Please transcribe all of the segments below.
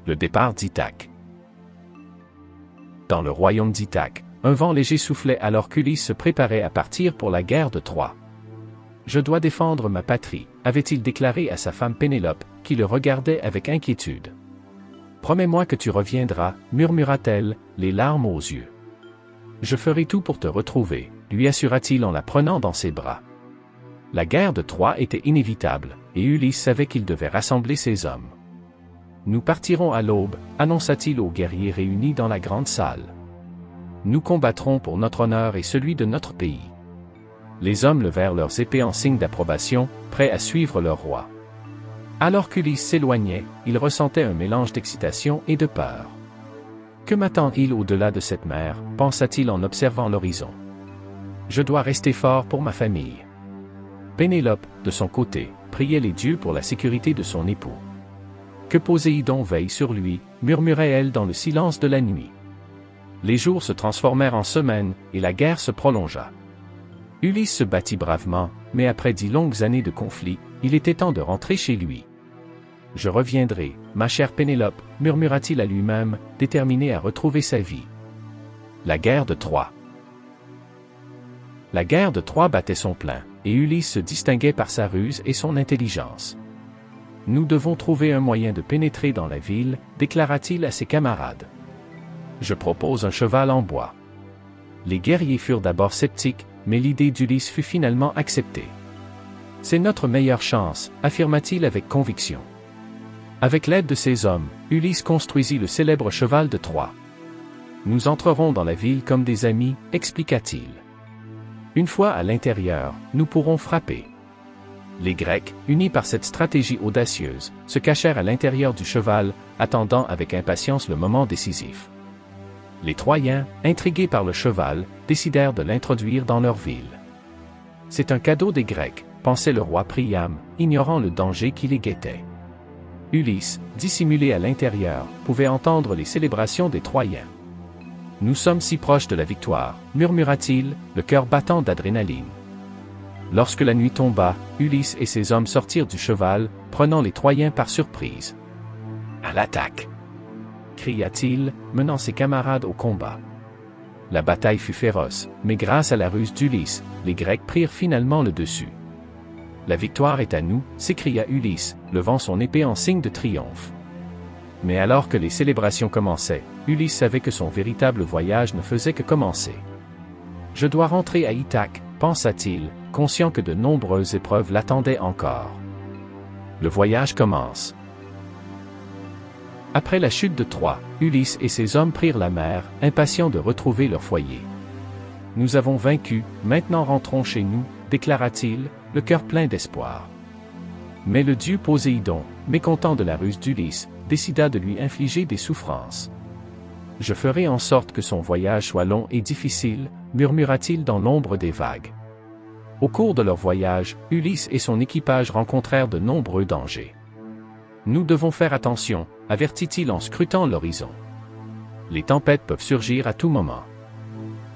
Le départ d'Ithaque. Dans le royaume d'Ithaque, un vent léger soufflait alors qu'Ulysse se préparait à partir pour la guerre de Troie. « Je dois défendre ma patrie », avait-il déclaré à sa femme Pénélope, qui le regardait avec inquiétude. « Promets-moi que tu reviendras, murmura-t-elle, les larmes aux yeux. »« Je ferai tout pour te retrouver », lui assura-t-il en la prenant dans ses bras. La guerre de Troie était inévitable, et Ulysse savait qu'il devait rassembler ses hommes. « Nous partirons à l'aube », annonça-t-il aux guerriers réunis dans la grande salle. « Nous combattrons pour notre honneur et celui de notre pays. » Les hommes levèrent leurs épées en signe d'approbation, prêts à suivre leur roi. Alors qu'Ulysse s'éloignait, il ressentait un mélange d'excitation et de peur. « Que m'attend-il au-delà de cette mer » pensa-t-il en observant l'horizon. « Je dois rester fort pour ma famille. » Pénélope, de son côté, priait les dieux pour la sécurité de son époux. « Que Poséidon veille sur lui » murmurait-elle dans le silence de la nuit. Les jours se transformèrent en semaines, et la guerre se prolongea. Ulysse se battit bravement, mais après 10 longues années de conflit, il était temps de rentrer chez lui. « Je reviendrai, ma chère Pénélope » murmura-t-il à lui-même, déterminé à retrouver sa vie. La guerre de Troie. La guerre de Troie battait son plein, et Ulysse se distinguait par sa ruse et son intelligence. « Nous devons trouver un moyen de pénétrer dans la ville » déclara-t-il à ses camarades. « Je propose un cheval en bois. » Les guerriers furent d'abord sceptiques, mais l'idée d'Ulysse fut finalement acceptée. « C'est notre meilleure chance » affirma-t-il avec conviction. Avec l'aide de ses hommes, Ulysse construisit le célèbre cheval de Troie. « Nous entrerons dans la ville comme des amis » expliqua-t-il. Une fois à l'intérieur, nous pourrons frapper. Les Grecs, unis par cette stratégie audacieuse, se cachèrent à l'intérieur du cheval, attendant avec impatience le moment décisif. Les Troyens, intrigués par le cheval, décidèrent de l'introduire dans leur ville. « C'est un cadeau des Grecs », pensait le roi Priam, ignorant le danger qui les guettait. Ulysse, dissimulé à l'intérieur, pouvait entendre les célébrations des Troyens. « Nous sommes si proches de la victoire », murmura-t-il, le cœur battant d'adrénaline. Lorsque la nuit tomba, Ulysse et ses hommes sortirent du cheval, prenant les Troyens par surprise. « À l'attaque !» cria-t-il, menant ses camarades au combat. La bataille fut féroce, mais grâce à la ruse d'Ulysse, les Grecs prirent finalement le dessus. « La victoire est à nous » s'écria Ulysse, levant son épée en signe de triomphe. Mais alors que les célébrations commençaient, Ulysse savait que son véritable voyage ne faisait que commencer. « Je dois rentrer à Ithaque » pensa-t-il, conscient que de nombreuses épreuves l'attendaient encore. Le voyage commence. Après la chute de Troie, Ulysse et ses hommes prirent la mer, impatients de retrouver leur foyer. « Nous avons vaincu, maintenant rentrons chez nous » déclara-t-il, le cœur plein d'espoir. Mais le dieu Poséidon, mécontent de la ruse d'Ulysse, décida de lui infliger des souffrances. « Je ferai en sorte que son voyage soit long et difficile » murmura-t-il dans l'ombre des vagues. Au cours de leur voyage, Ulysse et son équipage rencontrèrent de nombreux dangers. « Nous devons faire attention » avertit-il en scrutant l'horizon. « Les tempêtes peuvent surgir à tout moment. »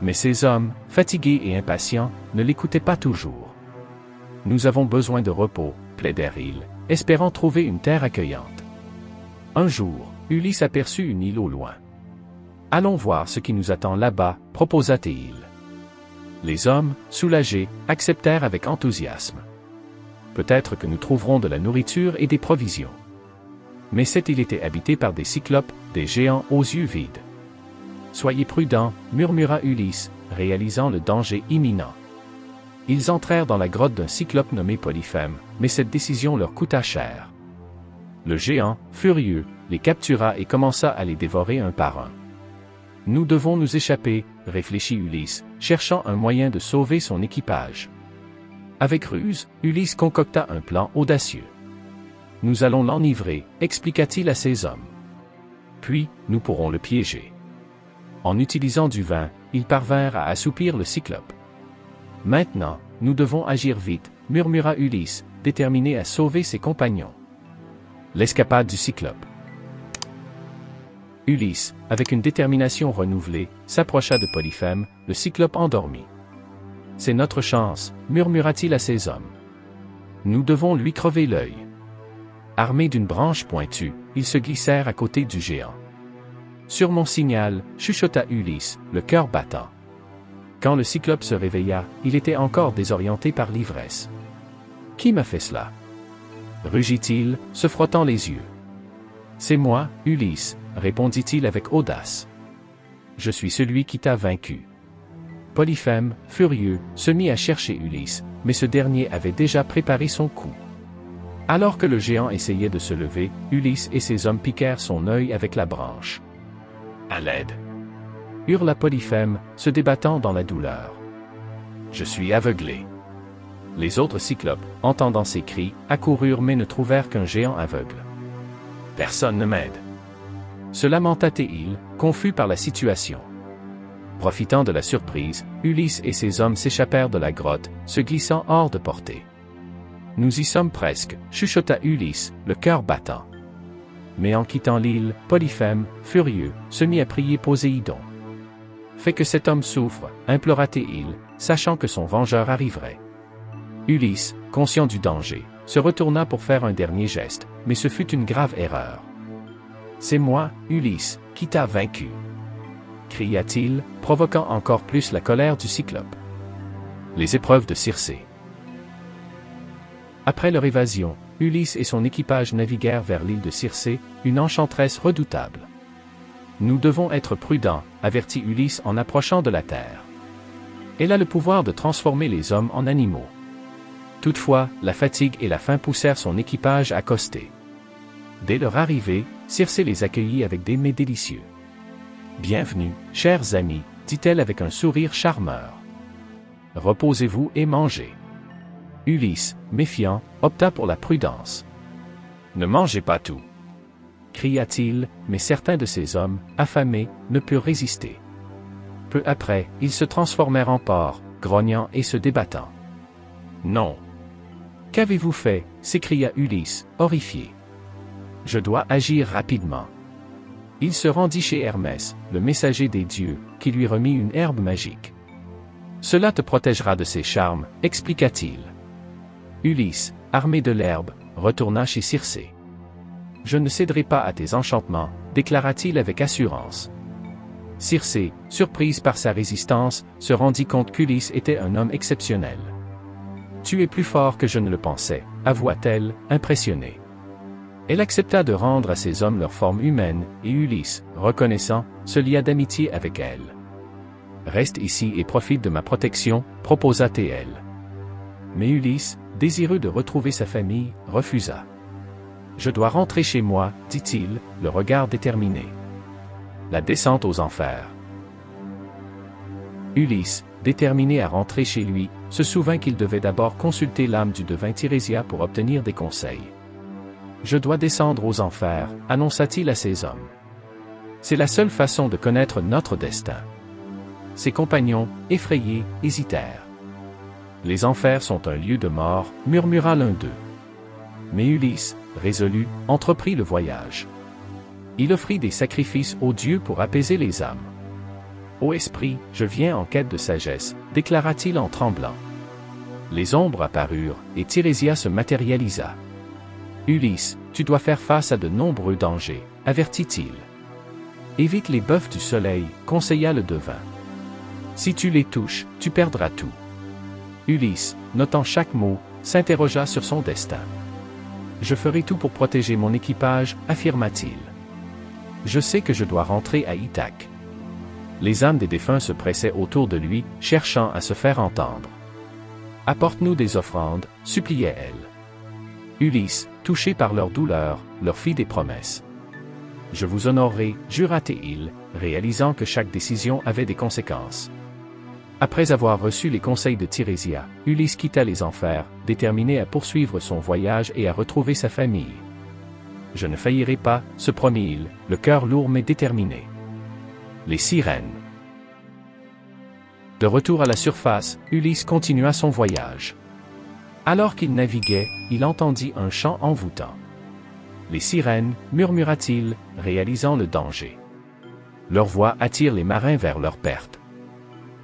Mais ces hommes, fatigués et impatients, ne l'écoutaient pas toujours. « Nous avons besoin de repos » plaidèrent-ils, espérant trouver une terre accueillante. Un jour, Ulysse aperçut une île au loin. « Allons voir ce qui nous attend là-bas » proposa-t-il. Les hommes, soulagés, acceptèrent avec enthousiasme. « Peut-être que nous trouverons de la nourriture et des provisions. » Mais cette île était habitée par des cyclopes, des géants aux yeux vides. « Soyez prudents » murmura Ulysse, réalisant le danger imminent. Ils entrèrent dans la grotte d'un cyclope nommé Polyphème, mais cette décision leur coûta cher. Le géant, furieux, les captura et commença à les dévorer un par un. « Nous devons nous échapper » réfléchit Ulysse, cherchant un moyen de sauver son équipage. Avec ruse, Ulysse concocta un plan audacieux. « Nous allons l'enivrer » expliqua-t-il à ses hommes. « Puis, nous pourrons le piéger. » En utilisant du vin, ils parvinrent à assoupir le cyclope. « Maintenant, nous devons agir vite » murmura Ulysse, déterminé à sauver ses compagnons. L'escapade du cyclope. Ulysse, avec une détermination renouvelée, s'approcha de Polyphème, le cyclope endormi. « C'est notre chance » murmura-t-il à ses hommes. « Nous devons lui crever l'œil. » Armé d'une branche pointue, ils se glissèrent à côté du géant. Sur mon signal, chuchota Ulysse, le cœur battant. Quand le cyclope se réveilla, il était encore désorienté par l'ivresse. « Qui m'a fait cela ?» rugit-il, se frottant les yeux. « C'est moi, Ulysse, » répondit-il avec audace. « Je suis celui qui t'a vaincu. » Polyphème, furieux, se mit à chercher Ulysse, mais ce dernier avait déjà préparé son coup. Alors que le géant essayait de se lever, Ulysse et ses hommes piquèrent son œil avec la branche. « À l'aide !» hurla Polyphème, se débattant dans la douleur. « Je suis aveuglé. » Les autres cyclopes, entendant ces cris, accoururent mais ne trouvèrent qu'un géant aveugle. « Personne ne m'aide !» se lamenta Théil, confus par la situation. Profitant de la surprise, Ulysse et ses hommes s'échappèrent de la grotte, se glissant hors de portée. « Nous y sommes presque, » chuchota Ulysse, le cœur battant. Mais en quittant l'île, Polyphème, furieux, se mit à prier Poséidon. « Fais que cet homme souffre, » implora Théil, sachant que son vengeur arriverait. Ulysse, conscient du danger, se retourna pour faire un dernier geste, mais ce fut une grave erreur. « C'est moi, Ulysse, qui t'a vaincu !» cria-t-il, provoquant encore plus la colère du cyclope. Les épreuves de Circé. Après leur évasion, Ulysse et son équipage naviguèrent vers l'île de Circé, une enchanteresse redoutable. « Nous devons être prudents, » avertit Ulysse en approchant de la terre. Elle a le pouvoir de transformer les hommes en animaux. Toutefois, la fatigue et la faim poussèrent son équipage à accoster. Dès leur arrivée, Circé les accueillit avec des mets délicieux. « Bienvenue, chers amis, » dit-elle avec un sourire charmeur. « Reposez-vous et mangez. » Ulysse, méfiant, opta pour la prudence. « Ne mangez pas tout !» cria-t-il, mais certains de ses hommes, affamés, ne purent résister. Peu après, ils se transformèrent en porcs, grognant et se débattant. « Non !»« Qu'avez-vous fait ?» s'écria Ulysse, horrifié. « Je dois agir rapidement. » Il se rendit chez Hermès, le messager des dieux, qui lui remit une herbe magique. « Cela te protégera de ses charmes, » expliqua-t-il. Ulysse, armé de l'herbe, retourna chez Circé. « Je ne céderai pas à tes enchantements, » déclara-t-il avec assurance. Circé, surprise par sa résistance, se rendit compte qu'Ulysse était un homme exceptionnel. « Tu es plus fort que je ne le pensais, » avoua-t-elle, impressionnée. Elle accepta de rendre à ses hommes leur forme humaine, et Ulysse, reconnaissant, se lia d'amitié avec elle. « Reste ici et profite de ma protection, » proposa Théel. Mais Ulysse, désireux de retrouver sa famille, refusa. « Je dois rentrer chez moi, » dit-il, le regard déterminé. La descente aux enfers. Ulysse, déterminé à rentrer chez lui, se souvint qu'il devait d'abord consulter l'âme du devin Tirésia pour obtenir des conseils. « Je dois descendre aux enfers, » annonça-t-il à ses hommes. « C'est la seule façon de connaître notre destin. » Ses compagnons, effrayés, hésitèrent. « Les enfers sont un lieu de mort, » murmura l'un d'eux. Mais Ulysse, résolu, entreprit le voyage. Il offrit des sacrifices aux dieux pour apaiser les âmes. « Ô esprit, je viens en quête de sagesse, » déclara-t-il en tremblant. Les ombres apparurent, et Tirésia se matérialisa. « Ulysse, tu dois faire face à de nombreux dangers, » avertit-il. « Évite les bœufs du soleil, » conseilla le devin. « Si tu les touches, tu perdras tout. » Ulysse, notant chaque mot, s'interrogea sur son destin. « Je ferai tout pour protéger mon équipage, » affirma-t-il. « Je sais que je dois rentrer à Ithaque. » Les âmes des défunts se pressaient autour de lui, cherchant à se faire entendre. « Apporte-nous des offrandes, » suppliait-elle. Ulysse, touché par leur douleur, leur fit des promesses. « Je vous honorerai, » jura Théil, réalisant que chaque décision avait des conséquences. Après avoir reçu les conseils de Tirésia, Ulysse quitta les enfers, déterminé à poursuivre son voyage et à retrouver sa famille. « Je ne faillirai pas, » se promit-il, le cœur lourd mais déterminé. Les sirènes. De retour à la surface, Ulysse continua son voyage. Alors qu'il naviguait, il entendit un chant envoûtant. « Les sirènes, » murmura-t-il, réalisant le danger. Leur voix attire les marins vers leur perte.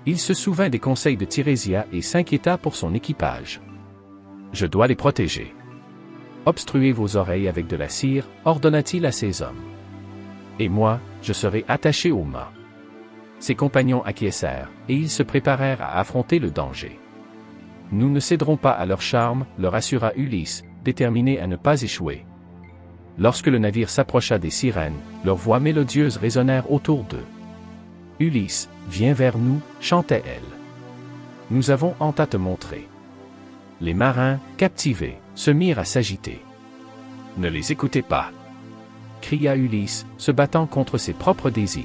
Il se souvint des conseils de Tirésia et s'inquiéta pour son équipage. « Je dois les protéger. » Obstruez vos oreilles avec de la cire, ordonna-t-il à ses hommes. Et moi, je serai attaché au mât. Ses compagnons acquiescèrent, et ils se préparèrent à affronter le danger. Nous ne céderons pas à leur charme, leur assura Ulysse, déterminé à ne pas échouer. Lorsque le navire s'approcha des sirènes, leurs voix mélodieuses résonnèrent autour d'eux. Ulysse, viens vers nous, chantait-elle. Nous avons honte à te montrer. Les marins, captivés, se mirent à s'agiter. Ne les écoutez pas, cria Ulysse, se battant contre ses propres désirs.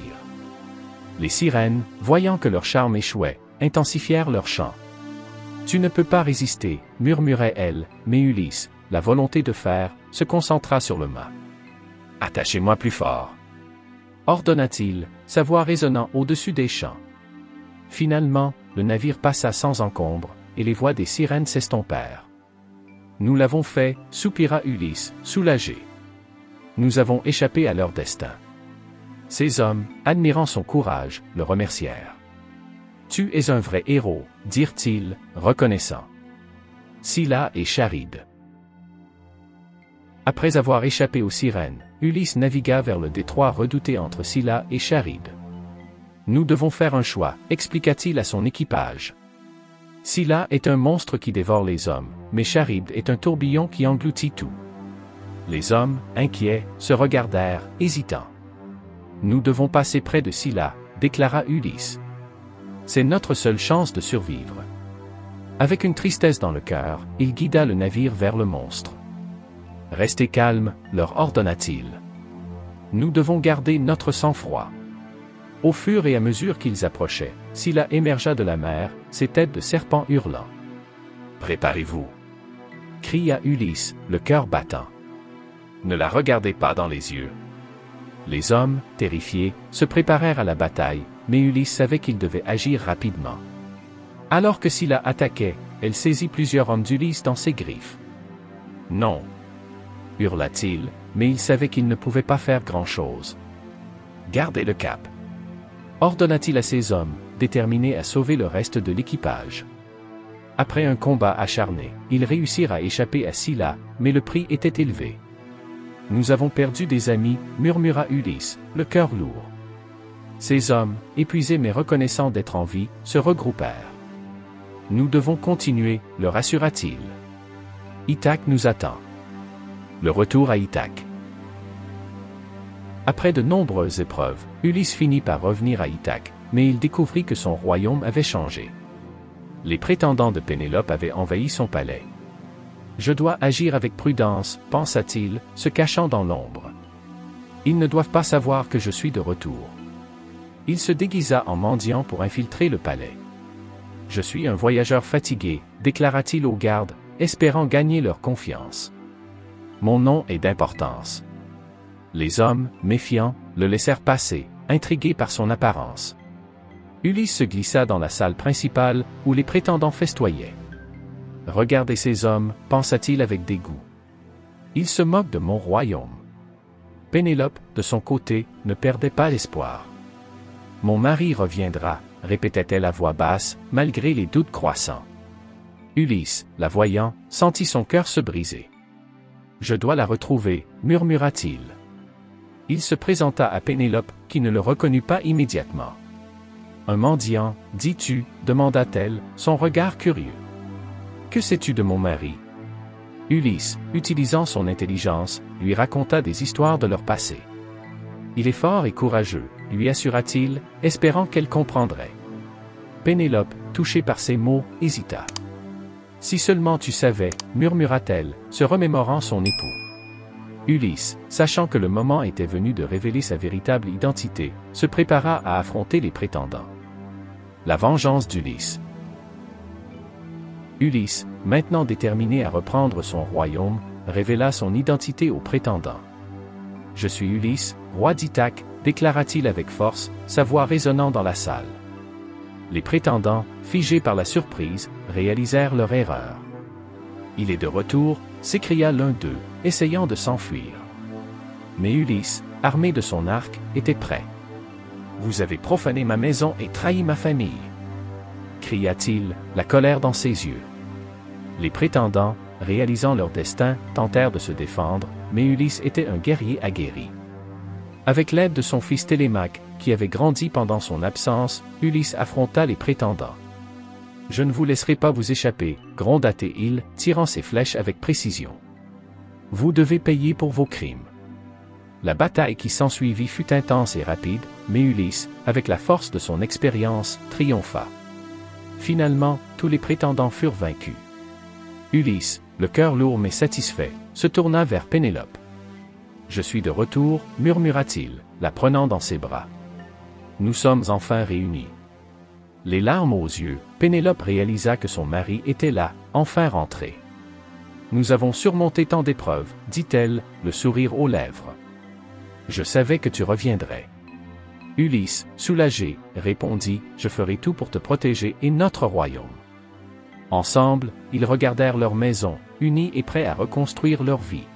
Les sirènes, voyant que leur charme échouait, intensifièrent leur chant. Tu ne peux pas résister, murmurait-elle, mais Ulysse, la volonté de faire, se concentra sur le mât. Attachez-moi plus fort, ordonna-t-il, sa voix résonnant au-dessus des chants. Finalement, le navire passa sans encombre, et les voix des sirènes s'estompèrent. Nous l'avons fait, soupira Ulysse, soulagé. Nous avons échappé à leur destin. Ces hommes, admirant son courage, le remercièrent. Tu es un vrai héros, dirent-ils, reconnaissants. Scylla et Charybde. Après avoir échappé aux sirènes, Ulysse navigua vers le détroit redouté entre Scylla et Charybde. Nous devons faire un choix, expliqua-t-il à son équipage. Scylla est un monstre qui dévore les hommes, mais Charybde est un tourbillon qui engloutit tout. Les hommes, inquiets, se regardèrent, hésitants. Nous devons passer près de Scylla, déclara Ulysse. C'est notre seule chance de survivre. Avec une tristesse dans le cœur, il guida le navire vers le monstre. Restez calmes, leur ordonna-t-il. Nous devons garder notre sang-froid. Au fur et à mesure qu'ils approchaient, Scylla émergea de la mer, ses têtes de serpent hurlant. Préparez-vous, cria Ulysse, le cœur battant. Ne la regardez pas dans les yeux. Les hommes, terrifiés, se préparèrent à la bataille, mais Ulysse savait qu'il devait agir rapidement. Alors que Scylla attaquait, elle saisit plusieurs hommes d'Ulysse dans ses griffes. Non, hurla-t-il, mais il savait qu'il ne pouvait pas faire grand-chose. Gardez le cap, ordonna-t-il à ses hommes, déterminés à sauver le reste de l'équipage. Après un combat acharné, ils réussirent à échapper à Scylla, mais le prix était élevé. Nous avons perdu des amis, murmura Ulysse, le cœur lourd. Ces hommes, épuisés mais reconnaissants d'être en vie, se regroupèrent. Nous devons continuer, leur assura-t-il. Ithaque nous attend. Le retour à Ithaque. Après de nombreuses épreuves, Ulysse finit par revenir à Ithaque, mais il découvrit que son royaume avait changé. Les prétendants de Pénélope avaient envahi son palais. Je dois agir avec prudence, pensa-t-il, se cachant dans l'ombre. Ils ne doivent pas savoir que je suis de retour. Il se déguisa en mendiant pour infiltrer le palais. Je suis un voyageur fatigué, déclara-t-il aux gardes, espérant gagner leur confiance. Mon nom est d'importance. Les hommes, méfiants, le laissèrent passer, intrigués par son apparence. Ulysse se glissa dans la salle principale, où les prétendants festoyaient. Regardez ces hommes, pensa-t-il avec dégoût. Ils se moquent de mon royaume. Pénélope, de son côté, ne perdait pas l'espoir. Mon mari reviendra, répétait-elle à voix basse, malgré les doutes croissants. Ulysse, la voyant, sentit son cœur se briser. Je dois la retrouver, murmura-t-il. Il se présenta à Pénélope, qui ne le reconnut pas immédiatement. Un mendiant, dis-tu, demanda-t-elle, son regard curieux. Que sais-tu de mon mari? Ulysse, utilisant son intelligence, lui raconta des histoires de leur passé. Il est fort et courageux, lui assura-t-il, espérant qu'elle comprendrait. Pénélope, touchée par ces mots, hésita. Si seulement tu savais, murmura-t-elle, se remémorant son époux. Ulysse, sachant que le moment était venu de révéler sa véritable identité, se prépara à affronter les prétendants. La vengeance d'Ulysse. Ulysse, maintenant déterminé à reprendre son royaume, révéla son identité aux prétendants. « Je suis Ulysse, roi d'Ithaque », déclara-t-il avec force, sa voix résonnant dans la salle. Les prétendants, figés par la surprise, réalisèrent leur erreur. « Il est de retour », s'écria l'un d'eux, essayant de s'enfuir. Mais Ulysse, armé de son arc, était prêt. « Vous avez profané ma maison et trahi ma famille », cria-t-il, la colère dans ses yeux. Les prétendants, réalisant leur destin, tentèrent de se défendre, mais Ulysse était un guerrier aguerri. Avec l'aide de son fils Télémaque, qui avait grandi pendant son absence, Ulysse affronta les prétendants. « Je ne vous laisserai pas vous échapper, » gronda Théïl, tirant ses flèches avec précision. « Vous devez payer pour vos crimes. » La bataille qui s'ensuivit fut intense et rapide, mais Ulysse, avec la force de son expérience, triompha. Finalement, tous les prétendants furent vaincus. Ulysse, le cœur lourd mais satisfait, se tourna vers Pénélope. « Je suis de retour, » murmura-t-il, la prenant dans ses bras. « Nous sommes enfin réunis. » Les larmes aux yeux, Pénélope réalisa que son mari était là, enfin rentré. « Nous avons surmonté tant d'épreuves, » dit-elle, le sourire aux lèvres. « Je savais que tu reviendrais. » Ulysse, soulagé, répondit, « Je ferai tout pour te protéger et notre royaume. » Ensemble, ils regardèrent leur maison, unis et prêts à reconstruire leur vie.